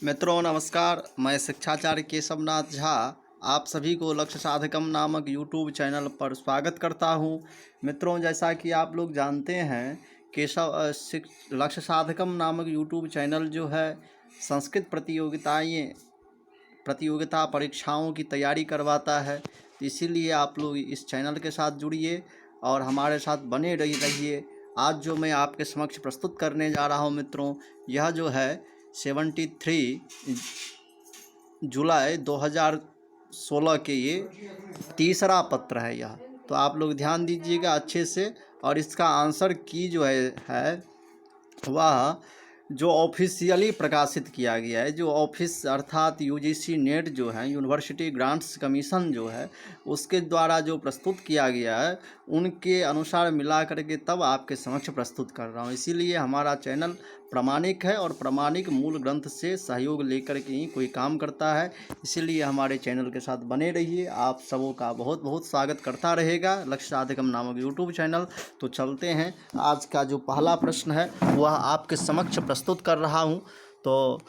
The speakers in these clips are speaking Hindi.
मित्रों नमस्कार, मैं शिक्षाचार्य केशवनाथ झा आप सभी को लक्ष्य साधकम नामक यूट्यूब चैनल पर स्वागत करता हूं। मित्रों, जैसा कि आप लोग जानते हैं, लक्ष्य साधकम नामक यूट्यूब चैनल जो है संस्कृत प्रतियोगिता परीक्षाओं की तैयारी करवाता है। इसीलिए आप लोग इस चैनल के साथ जुड़िए और हमारे साथ बने रहिए। आज जो मैं आपके समक्ष प्रस्तुत करने जा रहा हूं मित्रों, यह जो है 73 जुलाई 2016 के ये तीसरा पत्र है यह। तो आप लोग ध्यान दीजिएगा अच्छे से। और इसका आंसर की जो है वह जो ऑफिशियली प्रकाशित किया गया है, जो ऑफिस अर्थात यूजीसी नेट जो है, यूनिवर्सिटी ग्रांट्स कमीशन जो है, उसके द्वारा जो प्रस्तुत किया गया है उनके अनुसार मिला करके तब आपके समक्ष प्रस्तुत कर रहा हूँ। इसीलिए हमारा चैनल प्रामाणिक है और प्रामाणिक मूल ग्रंथ से सहयोग लेकर के ही कोई काम करता है। इसीलिए हमारे चैनल के साथ बने रहिए। आप सबों का बहुत बहुत स्वागत करता रहेगा लक्ष्य साधकम नामक यूट्यूब चैनल। तो चलते हैं, आज का जो पहला प्रश्न है वह आपके समक्ष प्रस्तुत कर रहा हूँ। तो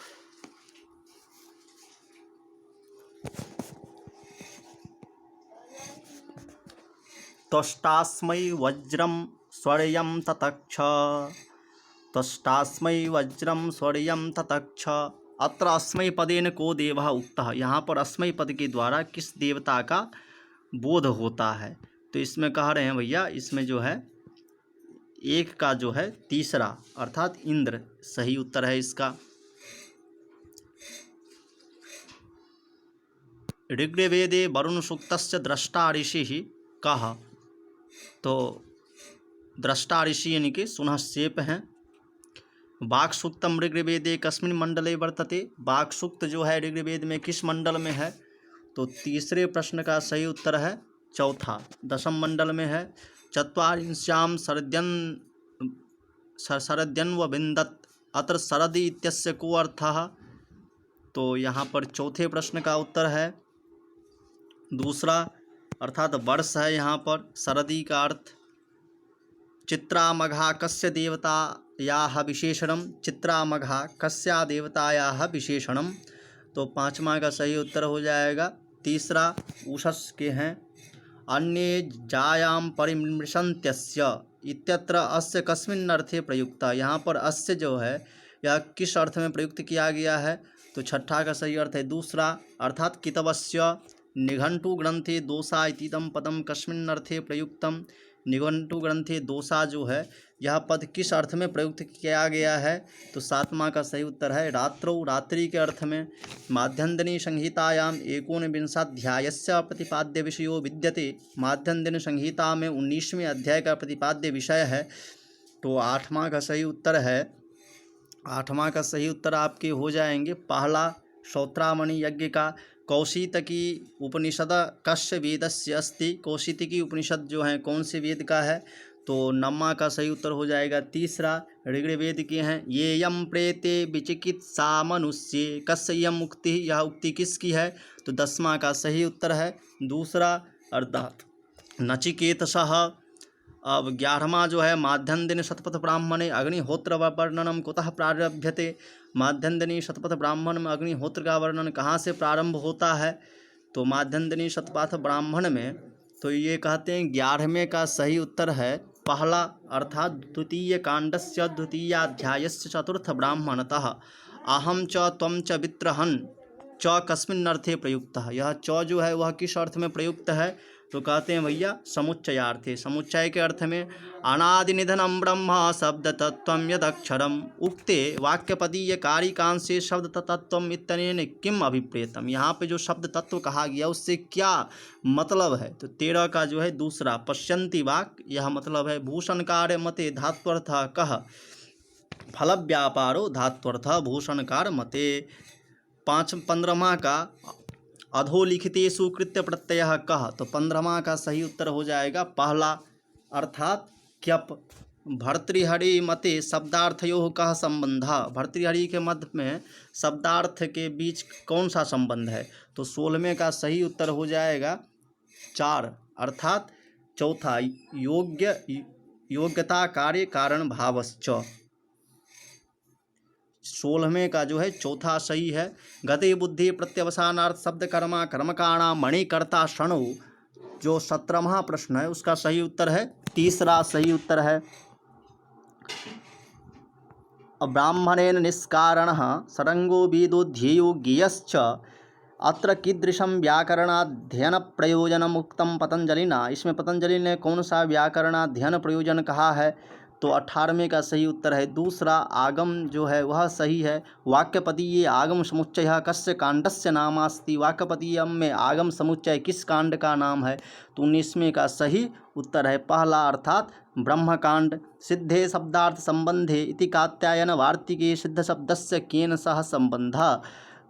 त्वष्टास्मै वज्रम स्वर्यं ततक्ष, त्वष्टास्मै वज्रम स्वर्यं ततक्ष, अत्र अस्मै पदेन को देवः उक्तः। यहाँ पर अस्मै पद के द्वारा किस देवता का बोध होता है? तो इसमें कह रहे हैं भैया, इसमें जो है एक का जो है तीसरा अर्थात इंद्र सही उत्तर है इसका। ऋग्वेदे वरुण सूक्तस्य द्रष्टा ऋषि कः। तो द्रष्टा ऋषि यानी कि सुनः शेप हैं। वाक् सूक्तम ऋग्वेदे कस्मिन् मंडले वर्तते। वाक् सूक्त जो है ऋग्वेद में किस मंडल में है? तो तीसरे प्रश्न का सही उत्तर है चौथा, दशम मंडल में है। चत्वारिंश्याम शरद्यन्वविन्दत्, अत्र शरदि इत्यस्य को अर्थः। तो यहाँ पर चौथे प्रश्न का उत्तर है दूसरा अर्थात वर्ष है यहाँ पर शरदी का अर्थ। चित्रामघा कस्य देवतायाः विशेषणम, चित्रामघा कस्या देवतायाः विशेषणम। तो पांचवा का सही उत्तर हो जाएगा तीसरा, उषस के हैं। अन्ये जायाम परिमृशन्त्यस्य इत्यत्र अस्य कस्मिन् अर्थे प्रयुक्ता। यहाँ पर अस्य जो है यह किस अर्थ में प्रयुक्त किया गया है? तो छठा का सही अर्थ है दूसरा अर्थात कितवस्य। निघंटु ग्रंथे दोषा इतीदम पदम कस्मिन् अर्थे प्रयुक्तम। निघंटु ग्रंथे दोषा जो है यह पद किस अर्थ में प्रयुक्त किया गया है? तो सातवां का सही उत्तर है रात्रौ, रात्रि के अर्थ में। माध्यन्दिनी संहितायाम एकोनविंशाध्यायस्य प्रतिपाद्य विषयो विद्यते। माध्यन्दिनी संहिता में 19वें अध्याय का प्रतिपाद्य विषय है। तो आठवां का सही उत्तर है, आठवां का सही उत्तर आपके हो जाएंगे पहला, श्रोत्रामणि यज्ञ का। कौशितकी उपनिषद कस्य वेदस्य अस्ति। कौशितकी उपनिषद जो है कौन से वेद का है? तो नम्मा का सही उत्तर हो जाएगा तीसरा, ऋग्वेद के हैं। ये यम प्रेते विचिकित्सा मनुष्य कस्य यम उक्ति, यह उक्ति किसकी है? तो दसवां का सही उत्तर है दूसरा अर्थात नचिकेतसः। अब 11वां जो है माध्यन्दिनी शतपथ ब्राह्मणे अग्निहोत्र वर्णनम कुतः प्रारभ्यते। माध्यन्दिनी शतपथ ब्राह्मण में अग्निहोत्र का वर्णन कहाँ से प्रारंभ होता है? तो माध्यन्दिनी शतपथ ब्राह्मण में तो ये कहते हैं 11वें का सही उत्तर है पहला अर्थात द्वितीय कांडस्य द्वितीयाध्यायस्य चतुर्थ ब्राह्मणतः अहम च त्वं च वित्रहन् च कस्मिन् अर्थे प्रयुक्तः। यह च जो है वह किस अर्थ में प्रयुक्त है? तो कहते हैं भैया समुच्चयार्थे, समुच्चय के अर्थ में। अनादिनिधनम ब्रह्म शब्द तत्वम यदक्षरम उक्ते वाक्यपदीय कारिकांशे शब्द तत्वम इत्यनेन किम अभिप्रेतम। यहाँ पे जो शब्द तत्व कहा गया उससे क्या मतलब है? तो 13 का जो है दूसरा पश्यन्ति वाक, यह मतलब है भूषणकार मते धात्वर्थ कह। फल व्यापारो धात्वर्थ भूषणकार मते। 15वां का अधोलिखितेषु कृत्य प्रत्यय कह। तो 15वां का सही उत्तर हो जाएगा पहला अर्थात क्यप। भर्तृहरि मते शब्दार्थयोः कः संबंधः। भर्तृहरि के मध्य में शब्दार्थ के बीच कौन सा संबंध है? तो 16वें का सही उत्तर हो जाएगा 4 अर्थात चौथा योग्यता कार्य कारण भावश्च। 16वें का जो है चौथा सही है। गति बुद्धि प्रत्यवसानार्थ शब्द कर्मा कर्मकाणा मणिकर्ता शणु, जो 17वां प्रश्न है उसका सही उत्तर है तीसरा सही उत्तर है। ब्राह्मणेन निष्कारणः सरंगो वेदो ध्येयो ज्ञेयश्च अत्र कीदृशं व्याकरणाध्ययन प्रयोजनम उक्तम पतंजलिना। इसमें पतंजलि ने कौन सा व्याकरणाध्ययन प्रयोजन कहा है? तो 18वें का सही उत्तर है दूसरा आगम जो है वह सही है। वाक्यपदीय आगम समुच्चय कस्य कांडस्य नामास्ति। वाक्यपदीय में आगम समुच्चय किस कांड का नाम है? तो 19वें का सही उत्तर है पहला अर्थात ब्रह्मकांड। सिद्धे शब्दार्थ संबंधे इति कात्यायन वार्तिके सिद्ध शब्दस्य केन सह संबंधः।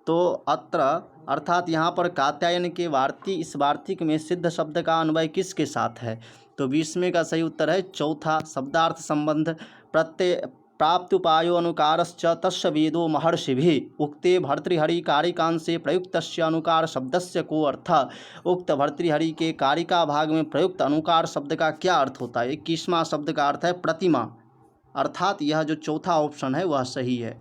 तो अत्र अर्थात यहाँ पर कात्यायन के वार्ती, इस वार्तिक में सिद्ध शब्द का अन्वय किसके साथ है? तो 20वें का सही उत्तर है चौथा शब्दार्थ संबंध। प्रत्यय प्राप्त्युपायो अनुकारश्च तस्य वेदो महर्षिभिः उक्ते भर्तृहरि कारिकांशे प्रयुक्तस्य अनुकार शब्दस्य को अर्थ। उक्त भर्तृहरि के कारिका भाग में प्रयुक्त अनुकार शब्द का क्या अर्थ होता है? 21वां शब्द का अर्थ है प्रतिमा, अर्थात यह जो चौथा ऑप्शन है वह सही है।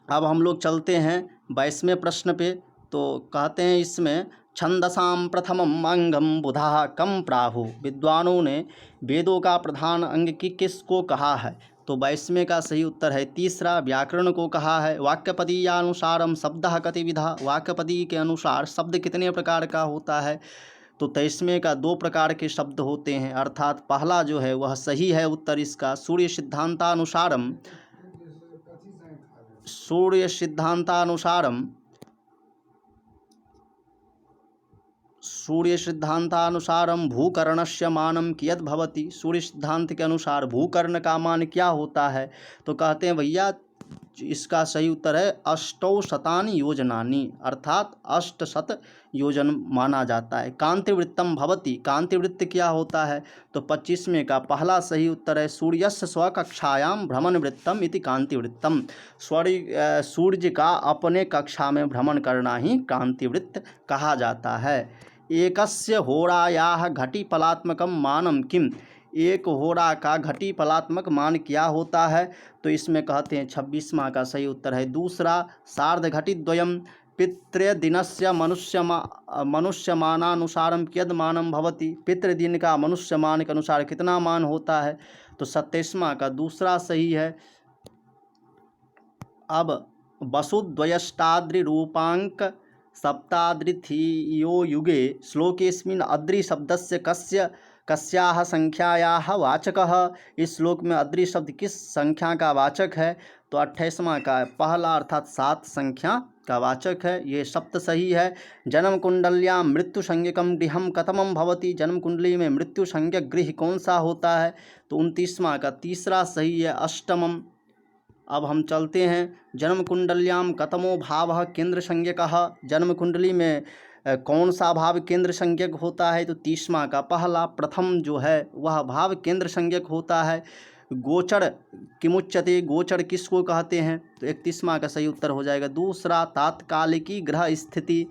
अब हम लोग चलते हैं 22वें प्रश्न पे। तो कहते हैं इसमें छंदसाम प्रथमम अंगम बुधा कम प्राहु। विद्वानों ने वेदों का प्रधान अंग किसको कहा है? तो 22वें का सही उत्तर है तीसरा व्याकरण को कहा है। वाक्यपदीयानुसारम शब्दः कतिविधा। वाक्यपदी के अनुसार शब्द कितने प्रकार का होता है? तो 23वें का 2 प्रकार के शब्द होते हैं, अर्थात पहला जो है वह सही है उत्तर इसका। सूर्य सिद्धांतानुसारम भूकर्णस्य मानं कियत् भवति। सूर्य सिद्धांत के अनुसार भूकर्ण का मान क्या होता है? तो कहते हैं भैया इसका सही उत्तर है 800 योजनानि, अर्थात 800 योजन माना जाता है। कांतिवृत्तम भवति। कांतिवृत्त क्या होता है? तो 25वें का पहला सही उत्तर है सूर्यस्य स्वकक्षायां भ्रमण वृत्तम इति कांतिवृत्तम। सूर्य का अपने कक्षा में भ्रमण करना ही कांतिवृत्त कहा जाता है। एकस्य होरायाः घटिफलात्मकं मानं किम। एक होरा का घटिफलात्मक मान क्या होता है? तो इसमें कहते हैं 26वां का सही उत्तर है दूसरा सार्ध घटिद्वयम। पितृदिनस्य मनुष्यमानानुसारम कियद् मानं भवति। पितृदिन का मनुष्यमान के अनुसार कितना मान होता है? तो 27वां का दूसरा सही है। अब वसुद्वयष्टाद्रिरूपांक सप्ताद्रिथियो युगे श्लोकेस्मिन् अद्रि शब्दस्य कस्याः संख्यायाः वाचकः। इस श्लोक में अद्रि शब्द किस संख्या का वाचक है? तो 28वां का पहला अर्थात 7 संख्या का वाचक है, ये सप्त सही है। जन्म कुंडल्यां मृत्यु संज्ञकम गृहम कतमम भवति। जन्म कुंडली में मृत्यु संज्ञक गृह कौन सा होता है? तो 29वां का तीसरा सही है अष्टमम। अब हम चलते हैं जन्म कुंडल्यां कतमो भावः केंद्र संज्ञकः। जन्म कुंडली में कौन सा भाव केंद्र संज्ञक होता है? तो 30वां का पहला प्रथम जो है वह भाव केंद्र संज्ञक होता है। गोचर किमुच्यते। गोचर किसको कहते हैं? तो 31वां का सही उत्तर हो जाएगा दूसरा तात्कालिकी ग्रह स्थिति।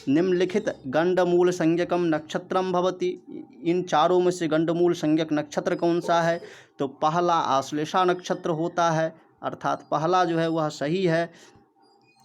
निम्नलिखित गंडमूल संज्ञकम नक्षत्रम भवति। इन चारों में से गंडमूल संज्ञक नक्षत्र कौन सा है? तो पहला आश्लेषा नक्षत्र होता है, अर्थात पहला जो है वह सही है।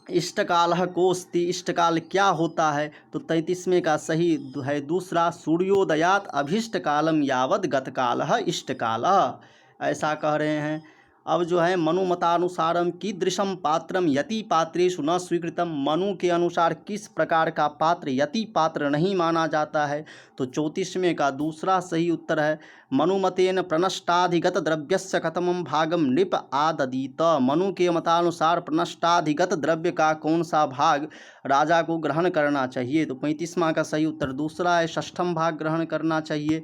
इष्टकालः कोस्ति। इष्टकाल क्या होता है? तो 33वें का सही है दूसरा सूर्योदयात अभीष्टकालम यावद गतकालः इष्टकालः, ऐसा कह रहे हैं। अब जो है मनुमतानुसारम कीदृशम पात्रम यति पात्रेषु न स्वीकृतम। मनु के अनुसार किस प्रकार का पात्र यति पात्र नहीं माना जाता है? तो 34वें का दूसरा सही उत्तर है मनुमतेन प्रनष्टाधिगत द्रव्यस्य कतमं भागम नृप आददीत। मनु के मतानुसार प्रनष्टाधिगत द्रव्य का कौन सा भाग राजा को ग्रहण करना चाहिए? तो 35वां का सही उत्तर दूसरा है षष्ठम भाग ग्रहण करना चाहिए।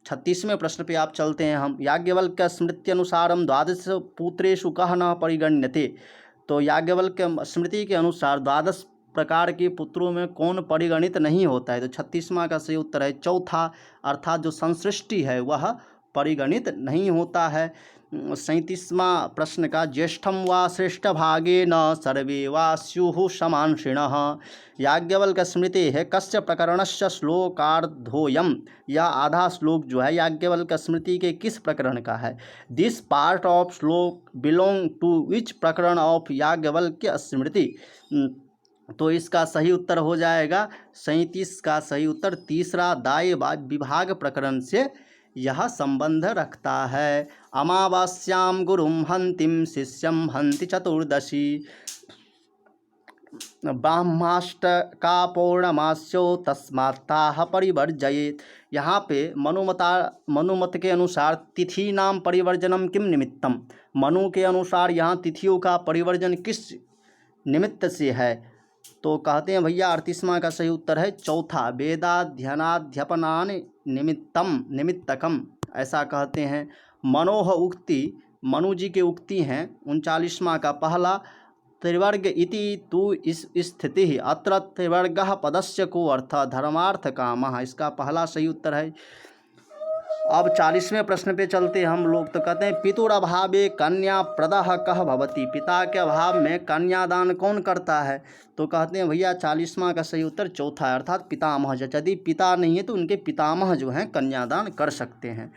36वें प्रश्न पे आप चलते हैं हम। याज्ञवल्क्य स्मृति अनुसारम 12 पुत्रेषु कः न परिगण्यते। तो याज्ञवल्क्य स्मृति के अनुसार 12 प्रकार के पुत्रों में कौन परिगणित नहीं होता है? तो 36वां का सही उत्तर है चौथा, अर्थात जो संसृष्टि है वह परिगणित नहीं होता है। 37वां प्रश्न का, ज्येष्ठम वा श्रेष्ठ भागे न सर्वे वा स्युः समांशिणः। याज्ञवल्क्य स्मृति है कस्य प्रकरणस्य श्लोकार्धोऽयम्। यह आधा श्लोक जो है याज्ञवल्क्य स्मृति के किस प्रकरण का है। दिस पार्ट ऑफ श्लोक बिलोंग टू विच प्रकरण ऑफ याज्ञवल्क्य स्मृति। तो इसका सही उत्तर हो जाएगा 37 का सही उत्तर तीसरा, दाय विभाग प्रकरण से यह संबंध रखता है। अमावास्याम गुरुम हंतिम शिष्यम हंति चतुर्दशी, ब्राह्माष्टका पौर्णमास्यो तस्मात्ताः परिवर्जयेत्। यहाँ पे मनुमत के अनुसार तिथि नाम परिवर्जनम किम निमित्तम। मनु के अनुसार यहाँ तिथियों का परिवर्जन किस निमित्त से है। तो कहते हैं भैया 38वां का सही उत्तर है चौथा, वेदाध्ययनाध्यापनान निमित्तकम, ऐसा कहते हैं। मनोह उक्ति, मनु जी के उक्ति हैं 39वां का पहला, त्रिवर्ग इति तु इस स्थिति अत्र त्रिवर्गः पदस्य को अर्थ धर्मार्थ कामः, इसका पहला सही उत्तर है। अब 40वें प्रश्न पे चलते हैं हम लोग। तो कहते हैं पितुरभावे कन्या प्रदः कः भवति। पिता के अभाव में कन्यादान कौन करता है। तो कहते हैं भैया 40वां का सही उत्तर चौथा है, अर्थात पितामह। यदि पिता नहीं है तो उनके पितामह जो हैं कन्यादान कर सकते हैं।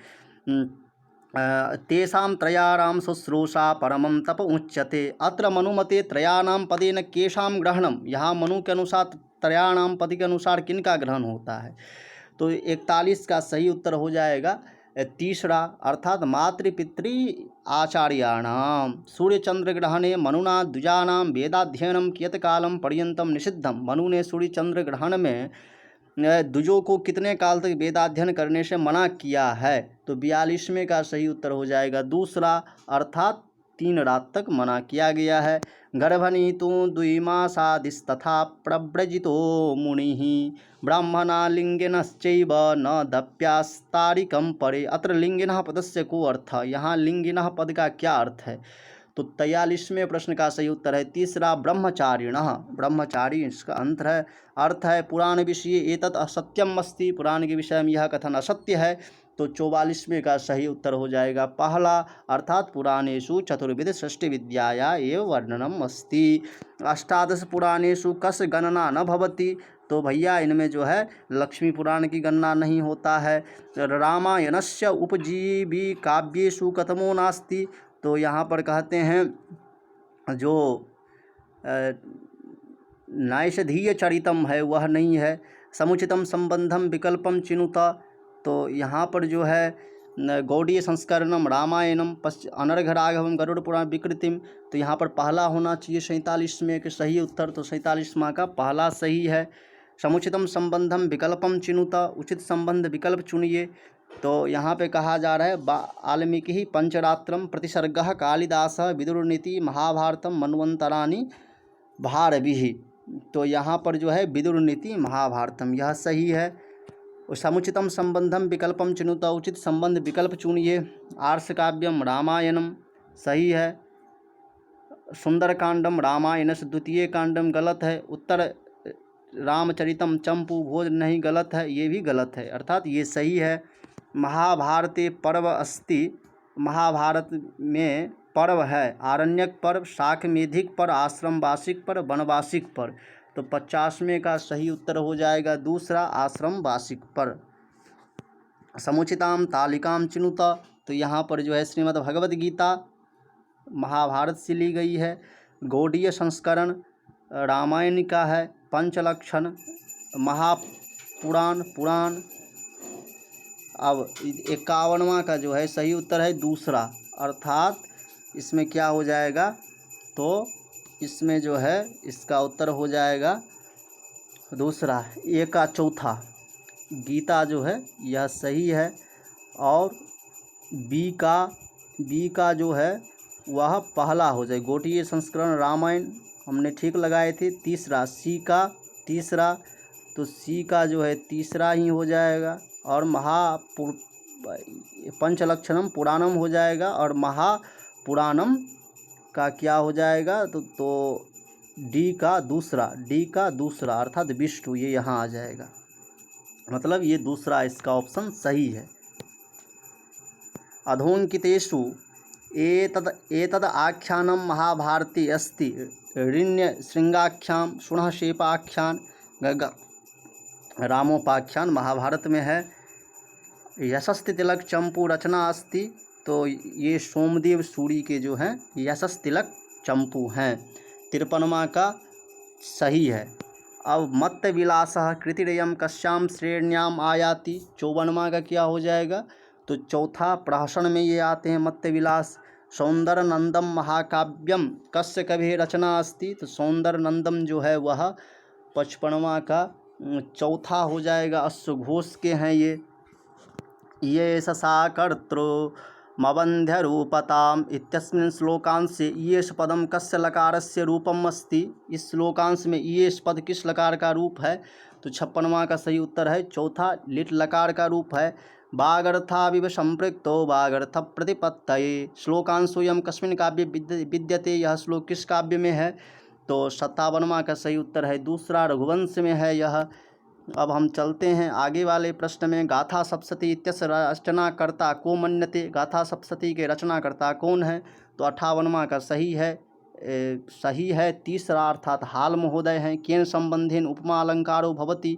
तेषां त्रयाणां शुश्रूषा परमं तप उच्यते। अत्र मनुमते त्रयाणां पदेन केषां ग्रहणम। यहाँ मनु के अनुसार त्रयाणां पद के अनुसार किनका ग्रहण होता है। तो 41 का सही उत्तर हो जाएगा तीसरा, अर्थात मातृपितृ आचार्याणाम। सूर्य चंद्र ग्रहणे मनुना द्विजानां वेदाध्ययनम कियत कालम पर्यंतम निषिद्धम। मनु ने सूर्य चंद्र ग्रहण में द्विजों को कितने काल तक वेदाध्ययन करने से मना किया है। तो 42वें का सही उत्तर हो जाएगा दूसरा, अर्थात 3 रात तक मना किया गया है। गर्भनीतो द्विमासादिस्तथा प्रव्रजितो मुनिः ब्राह्मणा लिंगिनश्चैव न दप्यास्तारिकं परे। अत्र लिंगिनः पदस्य को अर्थ। यहाँ लिंगिनः पद का क्या अर्थ है। तो 43वें प्रश्न का सही उत्तर है तीसरा, ब्रह्मचारिणः। ब्रह्मचारी इसका अर्थ है पुराण विषय एतत् असत्यम अस्ति। पुराण के विषय में यह कथन असत्य है। तो 44वें का सही उत्तर हो जाएगा पहला, अर्थात पुराणेषु चतुर्विध सृष्टि विद्याया एव वर्णनम अस्ति। 18 पुराणेषु कस्य गणना न भवति। तो भैया इनमें जो है लक्ष्मी पुराण की गणना नहीं होता है। रामायणस्य उपजीवी काव्येषु कथमो नास्ति। तो यहाँ पर कहते हैं जो नैषधीय चरितम है वह नहीं है। समुचितम संबंधम विकल्पम चिनुता। तो यहाँ पर जो है गौड़ीय संस्करणम रामायणम अनर्घ राघवम गरुड़ पुराण विकृतिम। तो यहाँ पर पहला होना चाहिए 47वें के सही उत्तर। तो 47वां का पहला सही है। समुचितम संबंधम विकल्पम चिनुता, उचित संबंध विकल्प चुनिए। तो यहाँ पे कहा जा रहा है वाल्मीकि पंचरात्रम प्रतिसर्गः कालिदासः विदुरनीति महाभारतम मन्वंतराणि भारभिः। तो यहाँ पर जो है विदुरनीति महाभारतम यह सही है। समुचितम संबंधम विकल्पम चिनुता, उचित संबंध विकल्प चुनिए। आर्ष काव्यम रामायणम सही है। सुंदरकांडम रामायणस्य द्वितीय कांडम गलत है। उत्तर रामचरितम चंपू भोज नहीं, गलत है, ये भी गलत है, अर्थात ये सही है। महाभारते पर्व अस्ति। महाभारत में पर्व है, आरण्यक पर्व, शाकमेधिक पर्व, आश्रम वार्षिक पर्व, वनवार्षिक पर्व। तो 50वें का सही उत्तर हो जाएगा दूसरा, आश्रम वार्षिक पर्व। समुचिताम तालिकाम चिनुता। तो यहाँ पर जो है श्रीमद् भगवद गीता महाभारत से ली गई है। गौड़ीय संस्करण रामायण का है। पंचलक्षण महापुराण पुराण। अब 51वां का जो है सही उत्तर है दूसरा, अर्थात इसमें क्या हो जाएगा। तो इसमें जो है इसका उत्तर हो जाएगा दूसरा, ए का चौथा। गीता जो है यह सही है। और बी का जो है वह पहला हो जाए। गौड़ीय संस्करण रामायण हमने ठीक लगाए थे। तीसरा सी का तीसरा, तो सी का जो है तीसरा ही हो जाएगा। और पंचलक्षणम पुराणम हो जाएगा। और महापुराणम का क्या हो जाएगा। तो डी का दूसरा अर्थात विष्णु, ये यहाँ आ जाएगा। मतलब ये दूसरा इसका ऑप्शन सही है। अधोंकितेषु एतद् आख्यानं महाभारते अस्ति ऋण्यशृंगाख्यां शुनःशेपाख्यान रामोपाख्यान महाभारत में है। यशस्ति तिलक चंपू रचना अस्ति, तो ये सोमदेव सूरी के जो हैं यशस् तिलक चंपू हैं। 53वां का सही है। अब मत्त विलासः कृतिरयं कस्यां श्रेण्याम आयाति, 54वां का क्या हो जाएगा, तो चौथा प्रहसन में ये आते हैं मत्त विलास। सौंदर्य नंदम महाकाव्यम कस्य कवि रचना अस्ति, तो सौंदर्य नंदम जो है वह 55वां का चौथा हो जाएगा, अश्वघोष के हैं ये ससा कर्तृ मबंध्य रूपताम इत्यस्मिन् श्लोकांशे ईयेष पदम कस्य लकारस्य रूपम अस्ति। इस श्लोकांश में ईयेष पद किस लकार का रूप है, तो 56वां का सही उत्तर है चौथा लिट लकार का रूप है। वागर्थाविव संपृक्तो वागर्थ प्रतिपत्तये श्लोकांशोऽयं कस्मिन् काव्ये विद्यते, यह श्लोक किस काव्य में है, तो 57वां का सही उत्तर है दूसरा रघुवंश में है यह। अब हम चलते हैं आगे वाले प्रश्न में। गाथा सप्तशती इत्यस्य रचनाकर्ता को मन्यते, गाथा सप्तशती के रचनाकर्ता कौन है, तो 58वां का सही है तीसरा अर्थात हाल महोदय हैं। केन संबंधेन उपमा अलंकारो भवति,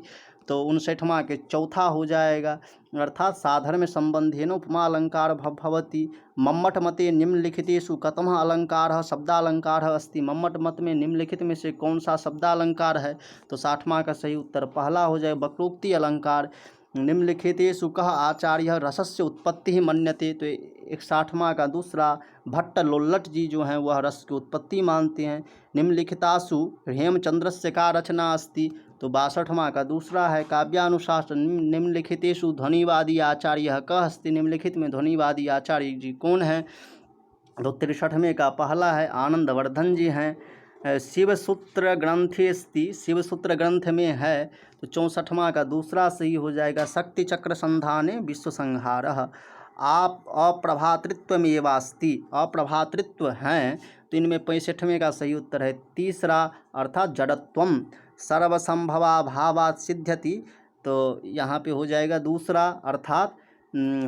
तो 59वां के चौथा हो जाएगा, अर्थात साधर्म्य संबंधेन उपमा अलंकार भवति। मम्मट मते निम्नलिखितेषु कतमः अलंकारः शब्दालंकारः अस्ति, मम्मट मत में निम्नलिखित में से कौन सा शब्दालंकार है, तो 60वां का सही उत्तर पहला हो जाए वक्रोक्ति अलंकार। निम्नलिखितेषु कः आचार्य रसस्य उत्पत्ति मन्यते, तो 61वां का दूसरा भट्ट लोल्लट जी जो हैं वह रस की उत्पत्ति मानते हैं। निम्नलिखितासु हेमचंद्रस्य का रचना अस्ति, तो 62वां का दूसरा है काव्यानुशासन। निम्नलिखितेषु ध्वनिवादी आचार्य कः अस्ति, निम्नलिखित में ध्वनिवादी आचार्य जी कौन है, तो 63वें का पहला है आनंदवर्धन जी हैं। शिवसूत्र ग्रंथे अस्ति, शिवसूत्र ग्रंथ में है, तो 64वां का दूसरा सही हो जाएगा शक्ति चक्र संधाने विश्व संहारः। आप अप्रभातृत्वमेवास्ति, अप्रभातृत्व हैं, तो इनमें 65वें का सही उत्तर है तीसरा अर्थात जड़त्वम। सर्वसंभवा भावात् सिद्ध्यति, तो यहाँ पे हो जाएगा दूसरा अर्थात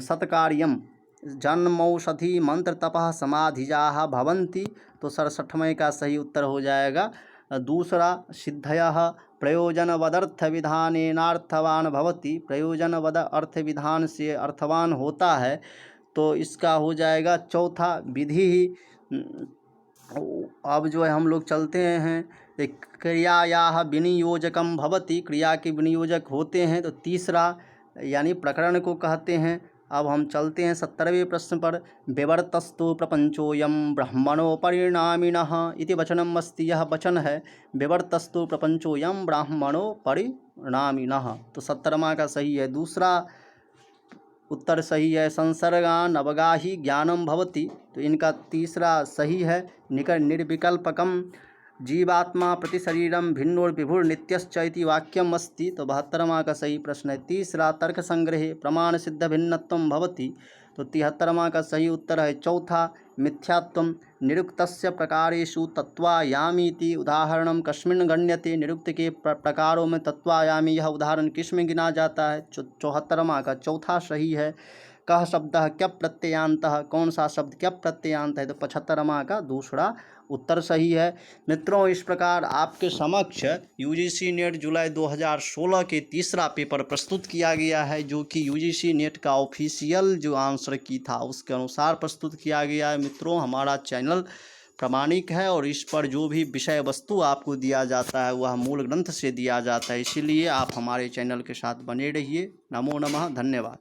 सत्कार्यम। जन्मौषधि मंत्र तपः समाधिजाः भवन्ति, तो 67वें का सही उत्तर हो जाएगा दूसरा सिद्धयः। प्रयोजनवदर्थ विधानेनार्थवान भवति, प्रयोजनवद अर्थ विधान से अर्थवान होता है, तो इसका हो जाएगा चौथा विधि। अब जो है हम लोग चलते हैं क्रियायाः विनियोजकम भवति, क्रिया के विनियोजक होते हैं, तो तीसरा यानी प्रकरण को कहते हैं। अब हम चलते हैं 70वें प्रश्न पर। विवर्तस्तु प्रपंचोऽयं ब्रह्मणो परिणामिनः इति वचनम् अस्ति, यह वचन है विवर्तस्तु प्रपंचोऽयं ब्राह्मणो परिणामिनः, तो 70वां का सही है दूसरा उत्तर सही है। संसर्गान अवगाही ज्ञानम भवति, तो इनका तीसरा सही है निर्विकल्पकम। जीवात्मा प्रति शरीरम भिन्नोर्विभुर नित्यश्च इति वाक्यम अस्ति, तो 72वां का सही प्रश्न है तीसरा। तर्क संग्रहे प्रमाण सिद्ध भिन्नत्वम भवति, तो 73वां का सही उत्तर है चौथा मिथ्यात्वम। निरुक्तस्य प्रकारेषु तत्त्वायामीति उदाहरणम कस्मिन् गण्यते, निरुक्त के प्रकारों में तत्त्वायामी यह उदाहरण किस में गिना जाता है, 74वां का चौथा सही है। कह शब्द क्या प्रत्ययांतः, कौन सा शब्द क्या प्रत्ययांत है, तो 75वां का दूसरा उत्तर सही है। मित्रों, इस प्रकार आपके समक्ष यूजीसी नेट जुलाई 2016 के तीसरा पेपर प्रस्तुत किया गया है, जो कि यूजीसी नेट का ऑफिशियल जो आंसर की था उसके अनुसार प्रस्तुत किया गया है। मित्रों, हमारा चैनल प्रामाणिक है और इस पर जो भी विषय वस्तु आपको दिया जाता है वह मूल ग्रंथ से दिया जाता है, इसीलिए आप हमारे चैनल के साथ बने रहिए। नमो नमः, धन्यवाद।